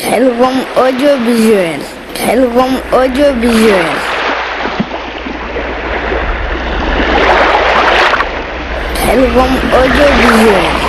Khelcom audiovisuel. Khelcom audiovisuel. Khelcom audiovisuel.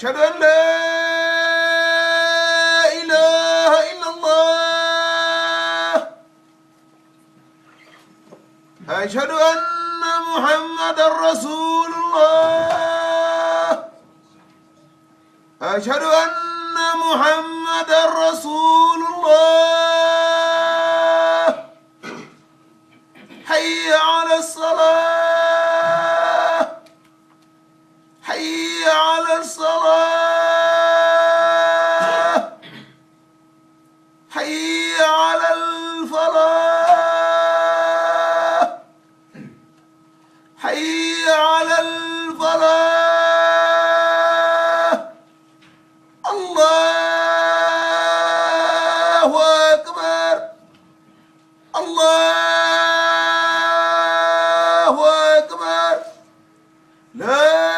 أشهد أن لا إله إلا الله أشهد أن محمدا رسول الله أشهد أن محمدا رسول الله حي على الصلاة حي على الصلاة حي على الفلاح حي على الفلاح الله أكبر الله أكبر لا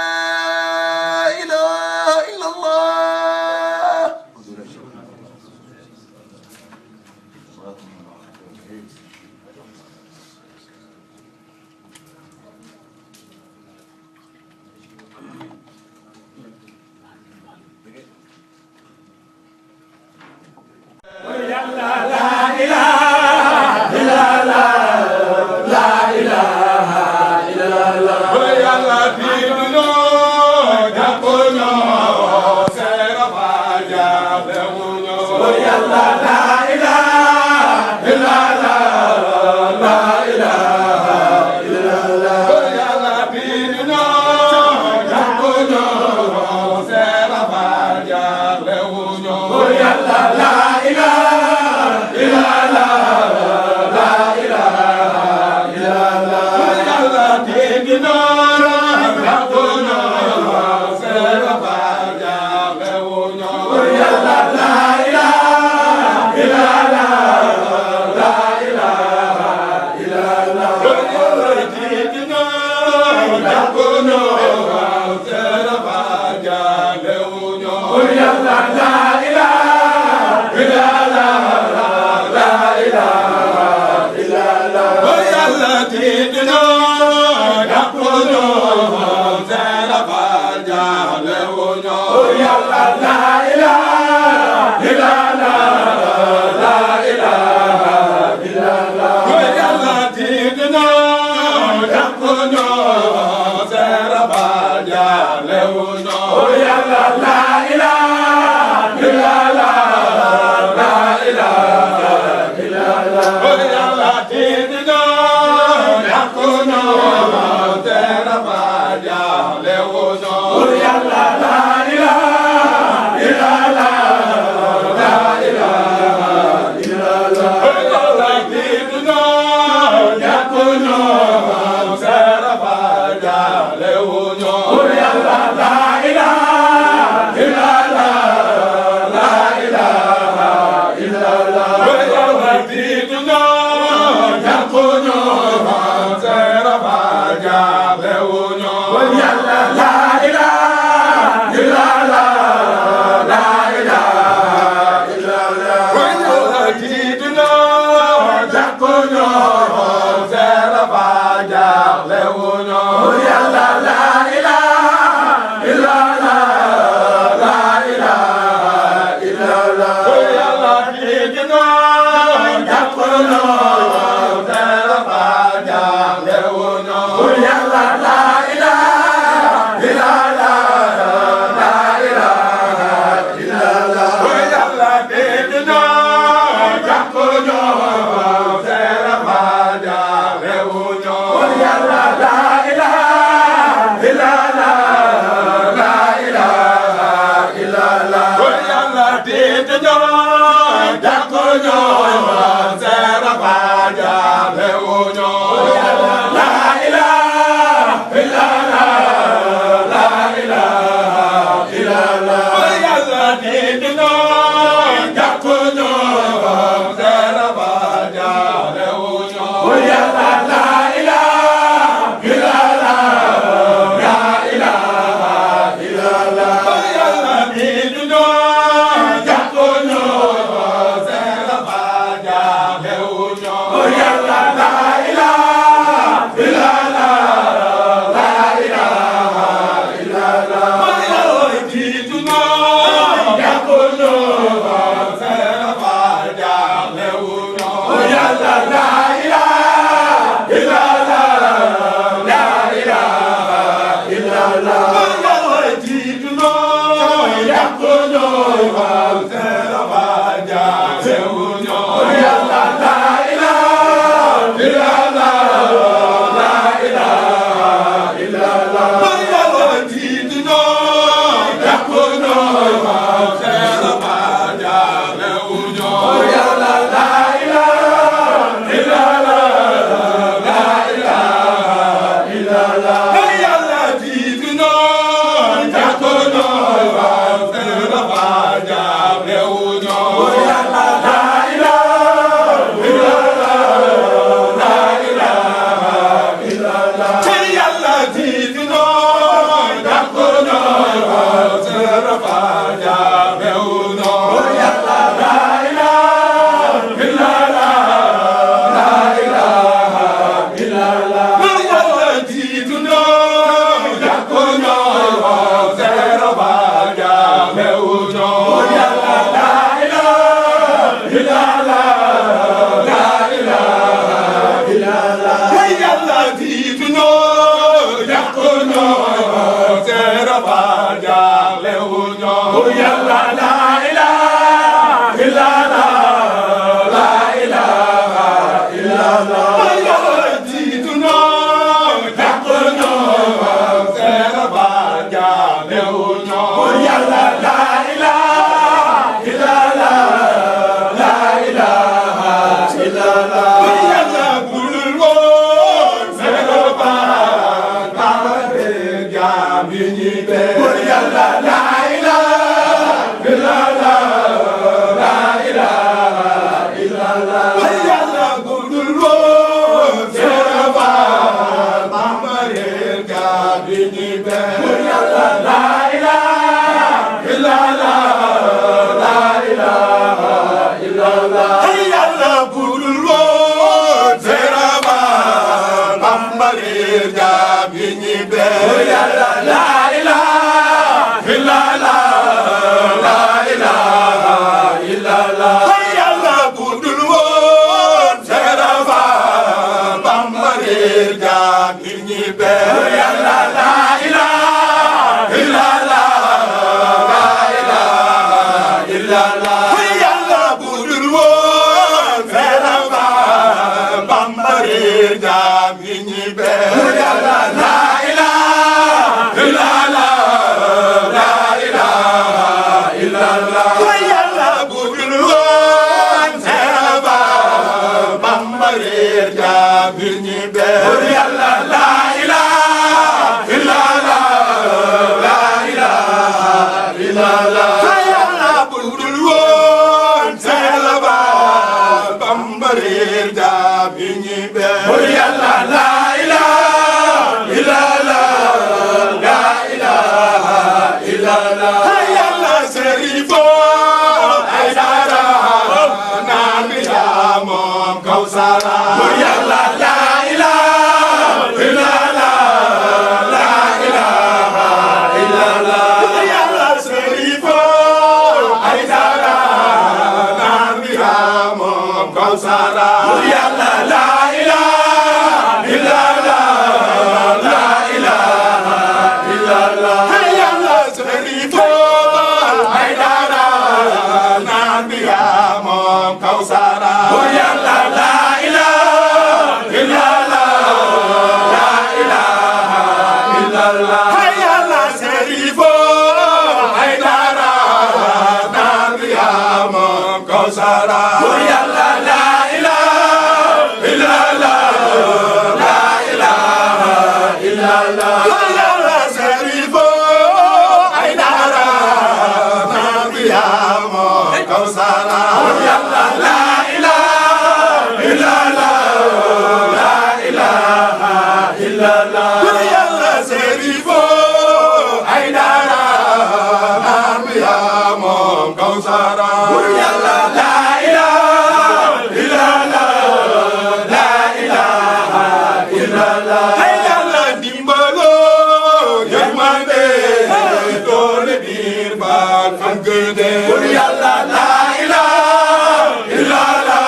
Bamba jaabi ñi benn bur yàlla la ilaha illallah la ilaha illallah yàlla budul woon seraba Bamba réer jaabi ñi benn bur yàlla la ilaha illallah la ilaha illallah yàlla budul woon seraba Bamba réer jaabi ñi benn bur yàlla la ilaha illallah la ilaha illallah yàlla budul woon seraba Bamba réer jaabi ñi benn bur yàlla la ilaha illallah la ilaha illallah yàlla budul woon seraba Bamba réer jaabi ñi benn bur yàlla la ilaha illallah la ilaha illallah yàlla budul woon seraba Bamba réer jaabi ñi benn bur yàlla la ilaha illallah la ilaha illallah yàlla serifo ay dara naan yaa moom Kawsara bur yàlla la ilaha illallah la ilaha illallah yàlla serifo ay dara naan yaa moom Kawsara bur yàlla la ilaha illallah la ilaha illallah yàlla serifo ay dara naan yaa moom Kawsara bur yàlla la ilaha illallah la ilaha illallah yàlla serifo ay dara naan yaa moom Kawsara bur yàlla la ilaha illallah la ilaha illallah yàlla serifo ay dara naan yaa moom Kawsara bur yàlla la ilaha illallah la ilaha illallah yàlla serifo ay dara naan yaa moom Kawsara bur yàlla la ilaha illallah la ilaha illallah yàlla dimbalo yërmande doole biir baal fan gëne bur yàlla la ilaha illallah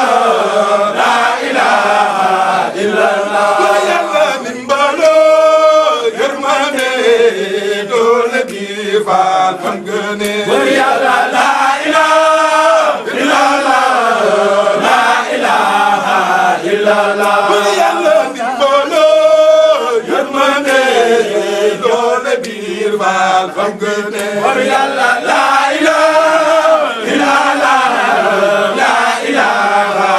la ilaha illallah yàlla dimbalo yërmande doole biir baal fan gëne bur yàlla la ilaha illallah la ilaha illallah yàlla dimbalo yërmande doole biir baal fan gëne bur yàlla la ilaha illallah la ilaha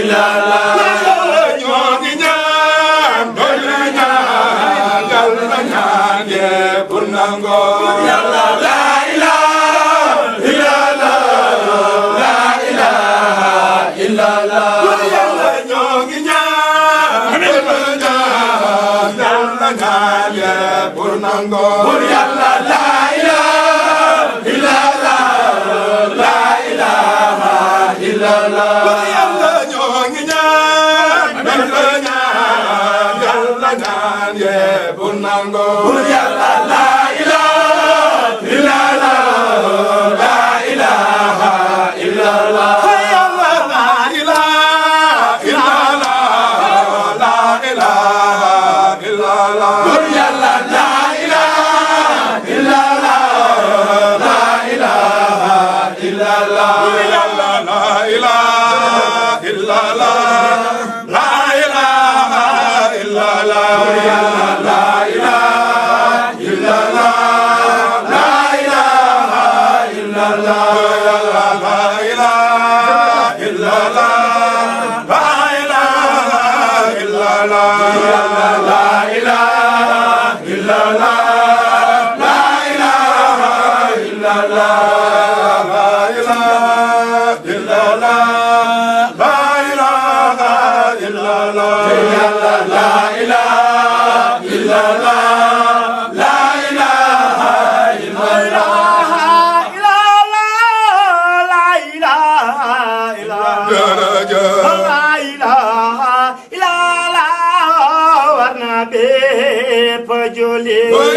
illallah yàlla ñoo ngi ñaan doy na ñaan yàlla ñaan yépp nango yàlla la ilaha illallah la ilaha illallah yàlla ñoo ngi ñaan doy na ñaan yàlla ñaan yépp nango yàlla la ilaha illallah la ilaha illallah yàlla ñoo ngi ñaan doy na ñaan yàlla ñaan yépp nango yàlla la ilaha illallah la ilaha illallah yàlla la ilaha illallah la ilaha illallah yàlla la ilaha illallah la ilaha illallah yàlla la ilaha illallah la ilaha illallah yàlla la ilaha illallah Hey,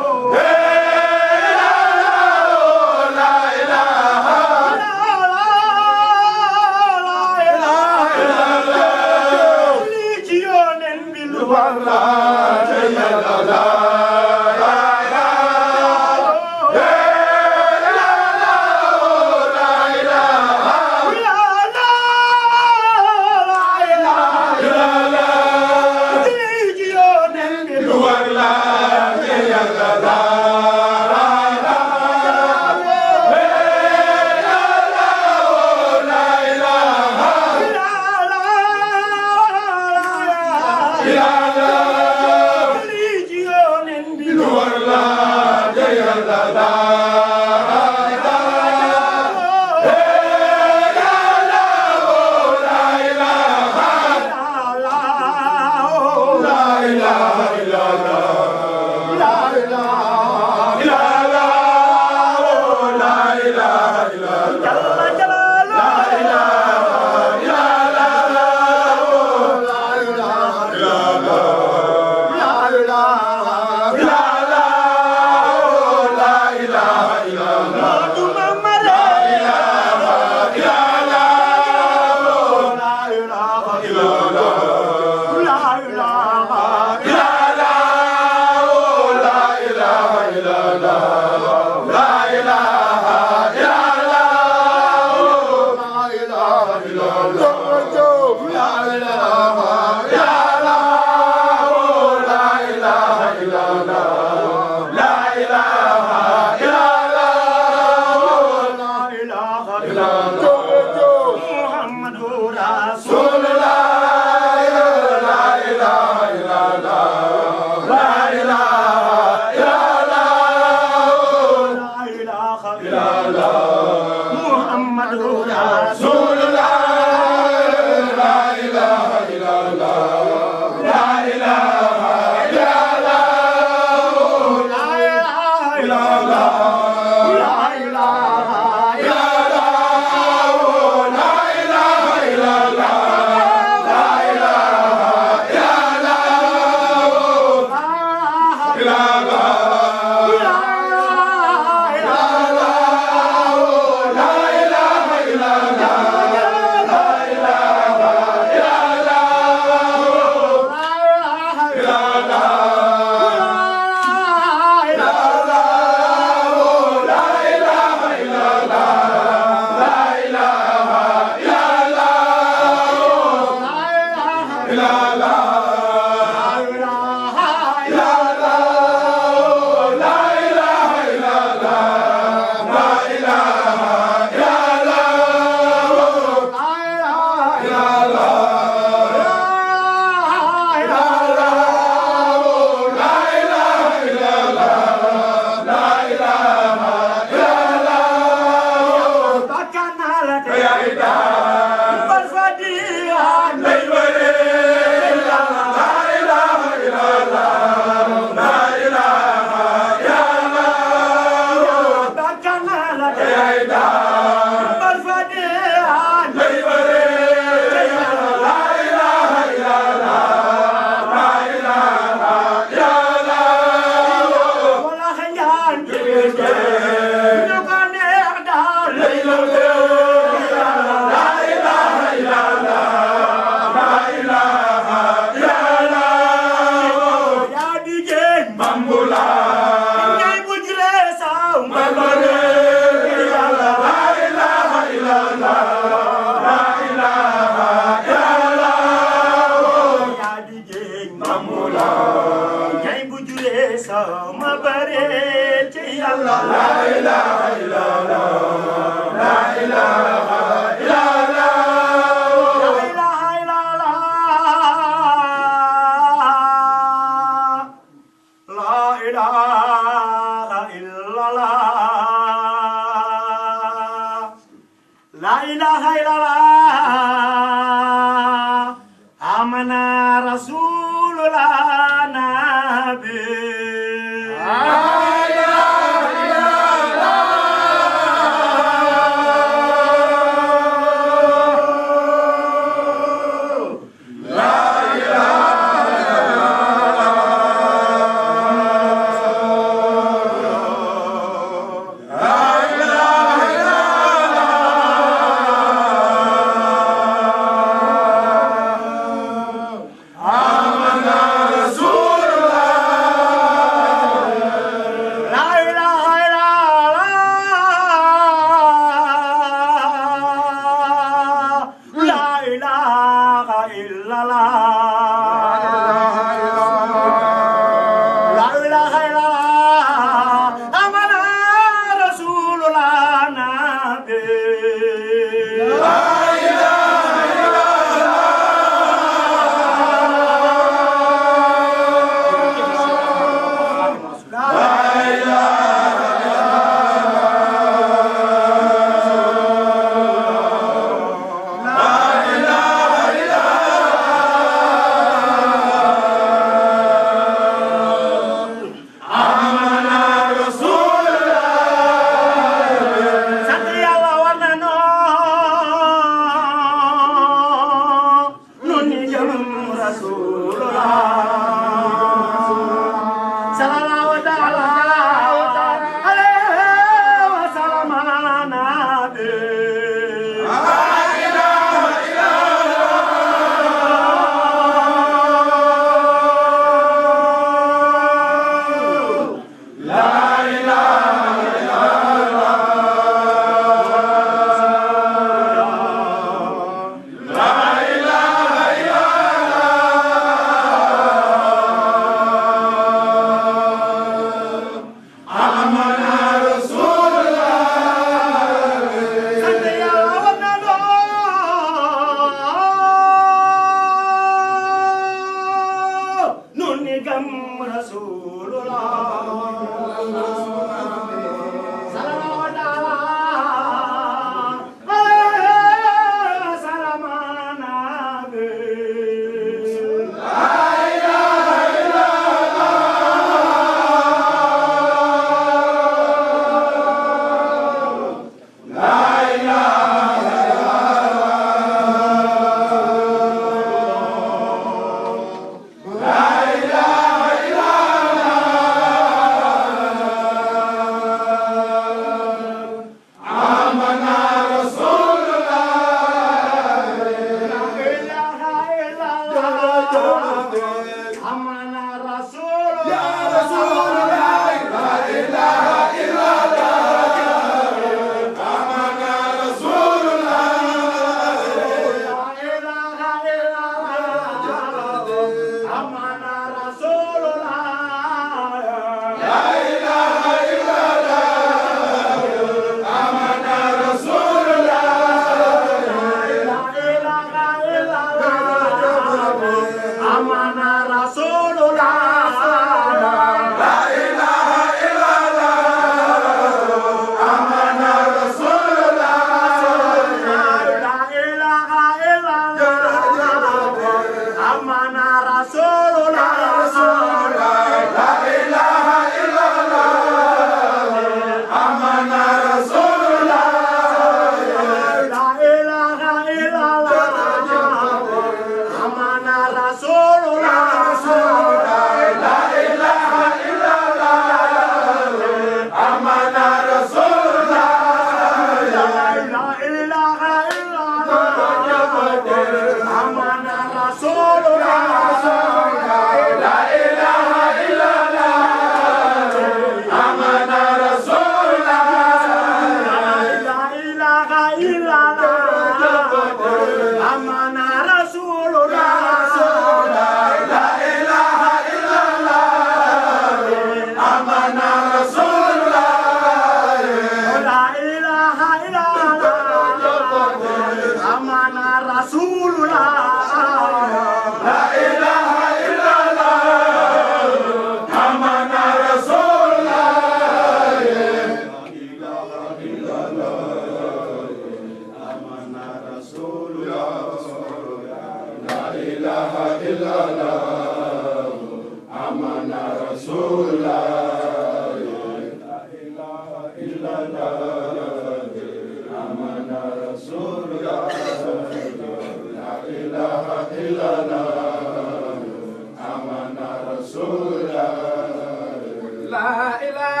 La ilaha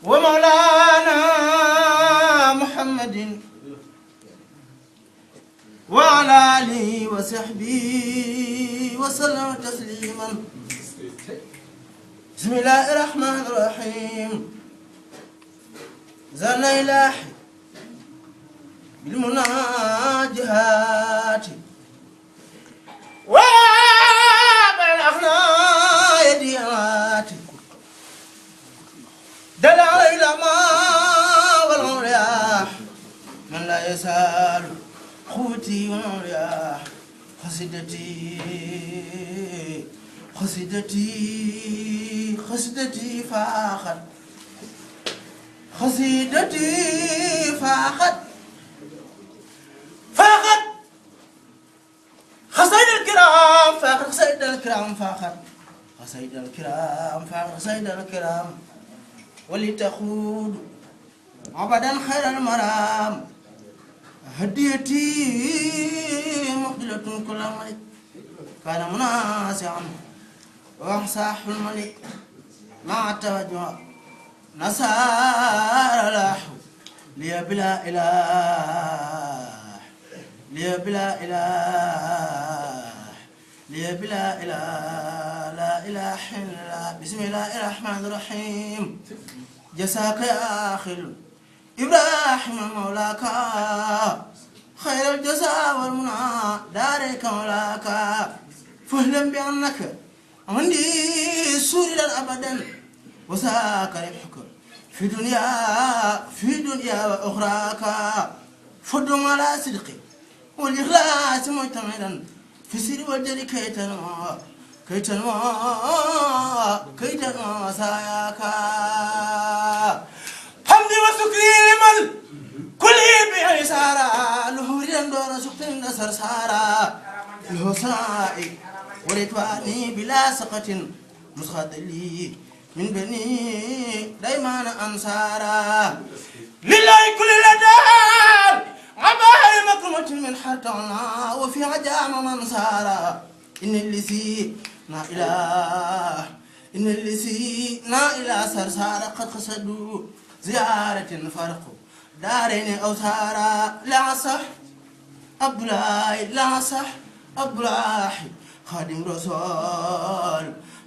ومولانا محمد وعلى آله وصحبه وسلم تسليما بسم الله الرحمن الرحيم زال إلهي بالمناجهات وبلغنا يديات دل على ما والرياح من لا يسال خوتي والرياح خسدتي فاخت خسيدتي فاخت خسيد الكرام فاخت خسيد الكرام فاخت خسيد الكرام فاخت خسيد الكرام ولتخوض عبدا خير المرام هديتي مقبلة كل ملك كان مناسعا وامساح الملك مع التوجه نسار لاحو لي بلا إله لي بلا إله لي بلا إله لا إله إلا الله بسم الله الرحمن الرحيم جزاك يا أخي إبراهيم مولاك خير الجزاء والمنى دارك مولاك فاهلم بأنك عندي سوريا أبدا وساك ربحك في دنيا وأخراك فدم على صدقي والإخلاص مجتمعا في سر والجري كي تنمو ساياك حمدي وسكري لمن كل بعسارة لهوريا دون سخط نسر سارة له سنائي وريتواني بلا سقط مسخد لي من بني دايمان أنصارا لله كل الأدار عباي مكرمة من حرتنا وفي عجام منصارا إن اللسي لا إله سرسارا قد خسدوا زيارة فرق دارين أوثارا لا صح عبد الله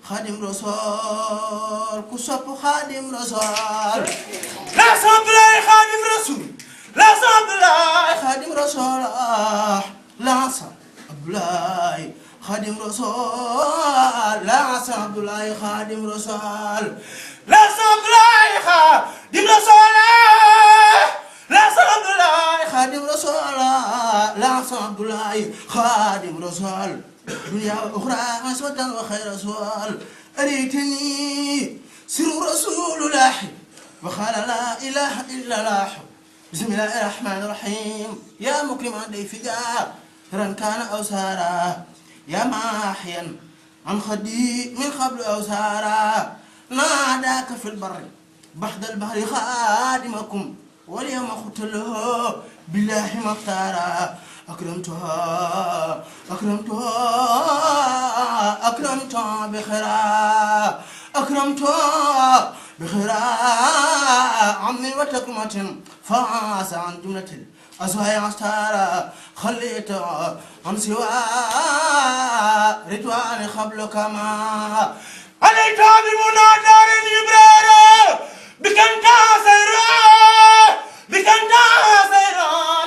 خادم كسب خادم رسول لا صب الله خادم رسول لا صب الله خادم رسول لا صب الله خادم رسول لا صب الله خادم رسول لا صب الله خادم رسول لا صب الله خادم رسول لا صب الله خادم رسول دنيا أخرى مسودا وخير رسول أريتني سر رسول الله وقال لا إله إلا الله بسم الله الرحمن الرحيم يا مكرم ضيف جاء ترى كان أو سارا يا ماحيا عن خدي من قبل أو سارا ناداك في البر بحد البحر خادمكم واليوم قلت له بالله ما اختارا أكرمتها بخيرا عمي وتكرمة فعاس عن جملة الأزواج عستارا خليت عن سوى رضوان قبلك ما عليك بمنى دار يبرارا بكنتا سيرا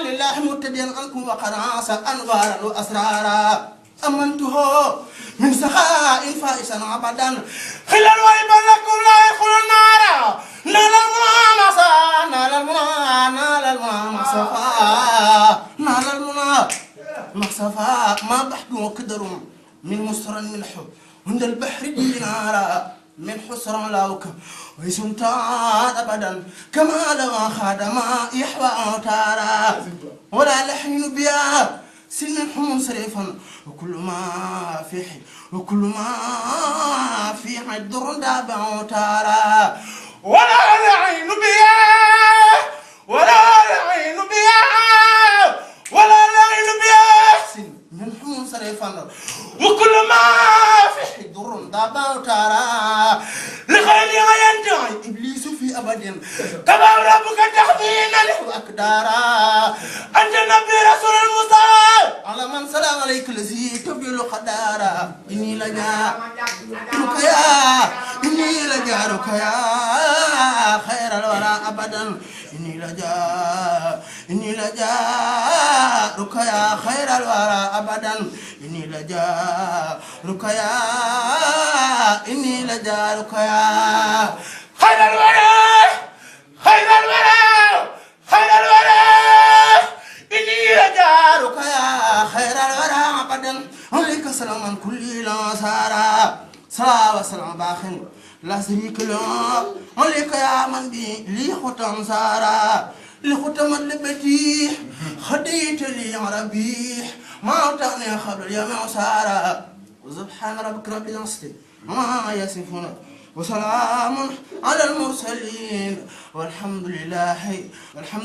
لله متدين عنكم وقناص أنوارا وأسرارا أمنته من سخاء فائسا أبدا خلال ويبا لكم لا يدخل النار نال المنى مصفى ما بحث وقدر من مصر الملح عند البحر دينارا من حسر لاوك ويسمتان أبدا كما لما خادما يحوى أوتارا ولا لحن بيا سنهم صريفا وكل ما في حد داب أوتارا ولا لعين بيا سنهم صريفا وكل ما في حد داب أوتارا لخير ينتهي إبليس في أبد كما ربك تحمينا وأقدارا أنت النبي رسول المصطفى على من سلام عليك الذي تبدل قدارا إني لجارك يا إني لجارك يا خير الورى أبدا إني لجارك يا خير الورى أبدا إني لجارك يا خير الورى إني لجارك يا خير الورى أبدا عليك سلام كل لاسارا صلاة وسلام باخن لا شريك له عليك يا من بي لي ختم سارا لختم لبتي خديت لي ربي ما تغني خبر يا معسارا وسبحان ربك رب العزة ما يصفون وسلام على المرسلين والحمد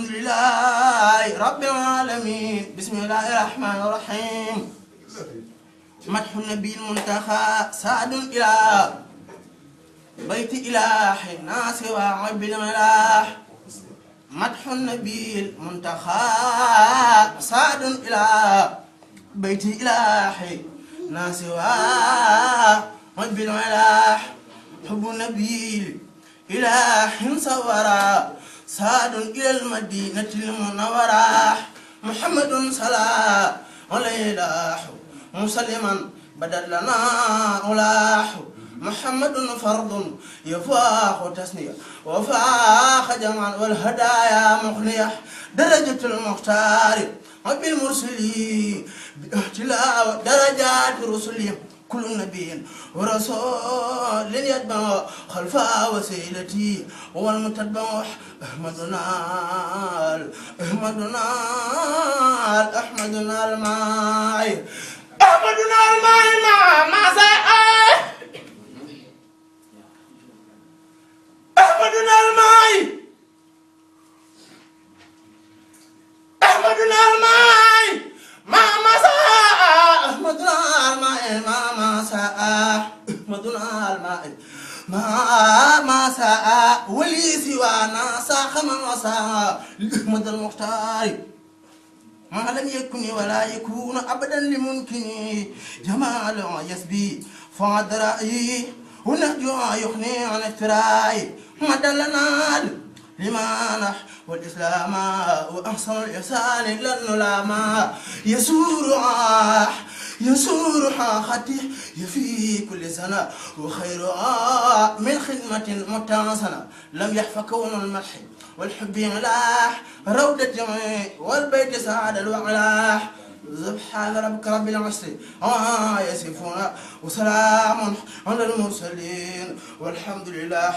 لله رب العالمين بسم الله الرحمن الرحيم مدح النبي المنتخى سعد إلى بيت إلهي ناس وعب الملاح مدح النبي المنتخى سعد إلى بيت إلهي ناس وعب الملاح حب النبي إله صورا سعد إلى المدينة المنورة محمد صلى عليه مسلما بدل لنا أولاح محمد فرض يفاق تسنية وفاق جمال والهدايا مغنية درجة المختار وبالمرسلين باختلاف درجات رسلهم كل نبي ورسول يتبع خلف وسيلتي والمتبع أحمدنا الماء أحمدنا الماء ما ساء أحمدنا الماء ما ساء أحمدنا الماء ما ساء أحمدنا الماء ما ساء ولي سوانا ساخ من وساء لأحمد المختار ما لم يكن ولا يكون أبدا لممكن جمال يسبي فعد رأيي ونهجو يخني عن افتراي مدلنا لما نح والإسلام وأحسن الإحسان للنلام يسور خطي يفي كل سنة وخيرها من خدمة متواصلة لم يحفى كون المدح والحب ينلاح روضة الجميع والبيت سعد الوعلاح سبحان ربك رب العزة عما يصفون وسلام على المرسلين والحمد لله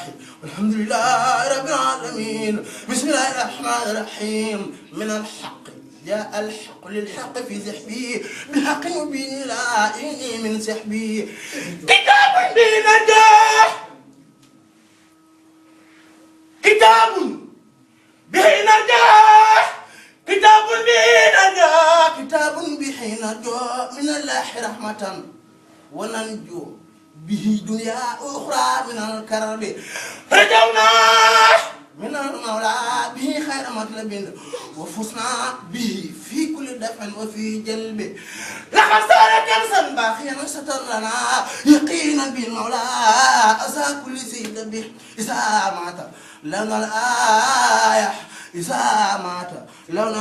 رب العالمين بسم الله الرحمن الرحيم من الحق جاء الحق للحق في سحبي بالحق مبين لا إني من سحبي كتاب به نجاح كتاب به نجاح من الله رحمة وننجو به دنيا أخرى من الكرب رجونا من المولى به خير مطلب وفزنا به في كل دفع وفي جلب لقد صار كنزا باقيا ستر لنا يقينا بالمولى أسى كل سيد به إذا مات لنا الآية إذا مات لون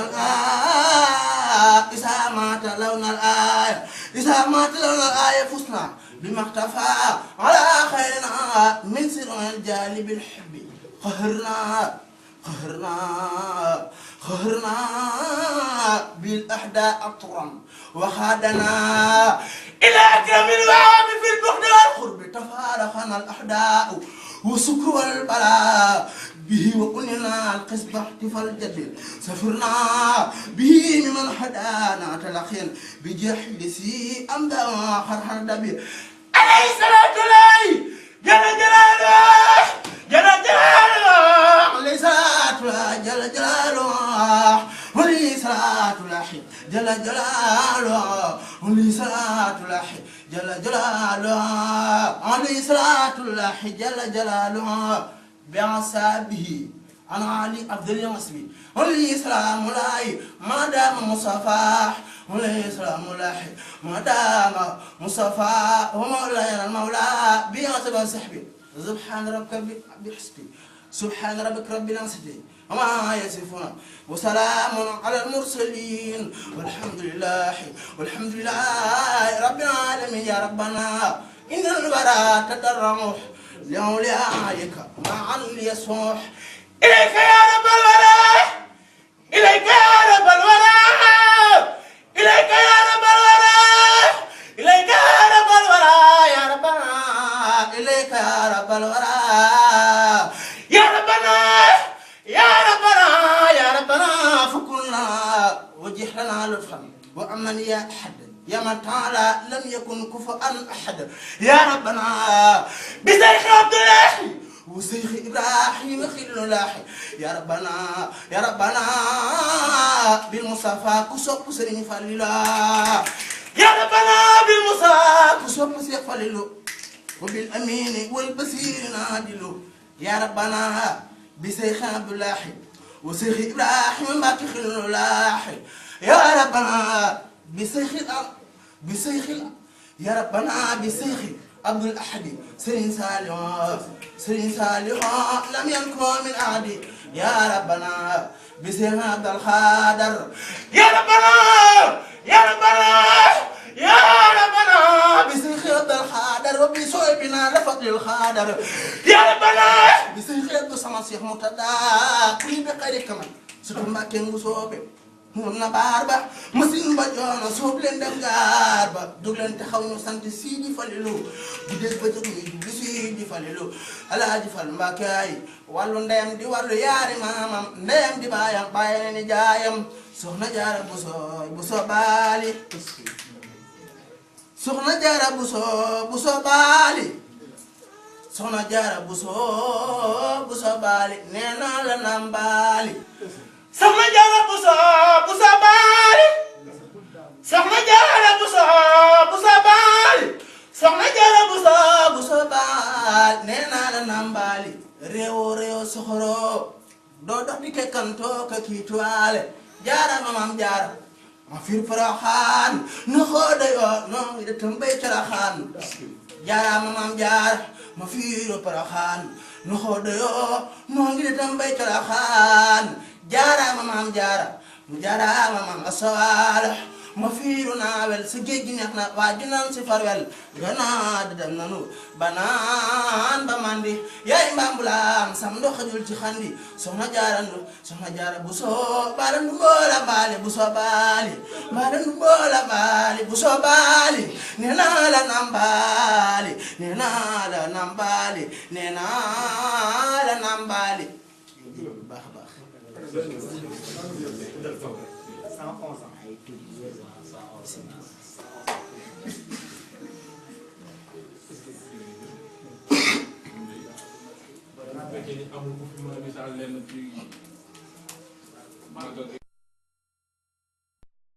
الآية فزنا بما اختفى على خيرنا من سر الجانب الحب قهرنا بالأحداء أطرا وخادنا إلى أكرم الوعب في البحد والقرب تفارقنا الأحداء وسكر والبلاء به وقلنا القسم احتفال الجدل سفرنا به ممن حدانا تلقين بجحل سي أمدا وخرحر دبير عليه الصلاة الله جل جلاله عليه الصلاة الله جل جلاله عليه الصلاة الله جل جلاله عليه الصلاة الله جل جلاله عليه الصلاة الله جل جلاله بأصحابه أنا علي عبد المصري عليه السلام الله ما دام مصطفى عليه السلام الله ما دام مصطفى ومولانا المولى بأصحاب صحبي سبحان ربك بحسبي سبحان ربك رب العزة وما يصفون وسلام على المرسلين والحمد لله رب العالمين يا ربنا إن الورى تدرمه لأوليائك معا ليصوح إليك يا رب الورى إليك يا رب الورى إليك يا رب الورى إليك يا رب الورى يا ربنا إليك يا رب الورى يا ربنا يا ربنا يا ربنا فكلنا وجه لنا لطفا وأمن يا أحد يا من تعالى لم يكن كفوا أحد يا ربنا بشيخ عبد الله وشيخ إبراهيم خليل الله يا ربنا بالمصطفى كسوب سرين فليلا يا ربنا بالمصطفى كسوب سيخ فليلو وبالأمين والبصير نادلو يا ربنا بشيخ عبد الله وشيخ إبراهيم باقي خليل الله يا ربنا بشيخ يا ربنا بشيخ عبد الأحد سرين صالح لم ينكر من أحد يا ربنا بشيخ عبد الخادر يا ربنا بشيخ عبد الخادر وبصوبنا لفضل الخادر يا ربنا بشيخ عبد الصمد شيخ مرتضى كل بخير كمان ستم باكين وصوبه mun na baar ba machine ba joono soob leen dem gaar ba jóg leen te xaw ñu sant Sidi Falilu bu des ba jóg ñu jubli Sidi Falilu Alaaji Fal Mbàkke ay wàllu ndeyam di wàllu yaari maamam ndeyam di baayam bàyyi ni jaayam soxna jaara buso baali soxna jaara buso baali soxna jaara buso baali nee naa la nambaali soxna jaara buso baali soxna jaara buso baali soxna jaara buso baali nee naa la nambaali réew soxoro doo dox di kekkantoo ka kiituwaale jaara mamam jaara ma fir Porokhane no xooda yoo no ida tambay Porokhane jaara mamam jaara ma fir Porokhane no xooda yoo no ida tambay Porokhane jaara mamam asawala ma fiiru naawel sa géej gi neex na waa junan si farwel ganaad dem nanu banaan ba mandi yaay mbambulaan sam ndo xajul ci xandi soxna jaara buso baala ndu mboola baali buso baali baala ndu mboola baali buso baali nee naa la nambaali nee naa la nambaali nee naa la nambaali baax baax 111 amul ku fi mën a misaal lenn ci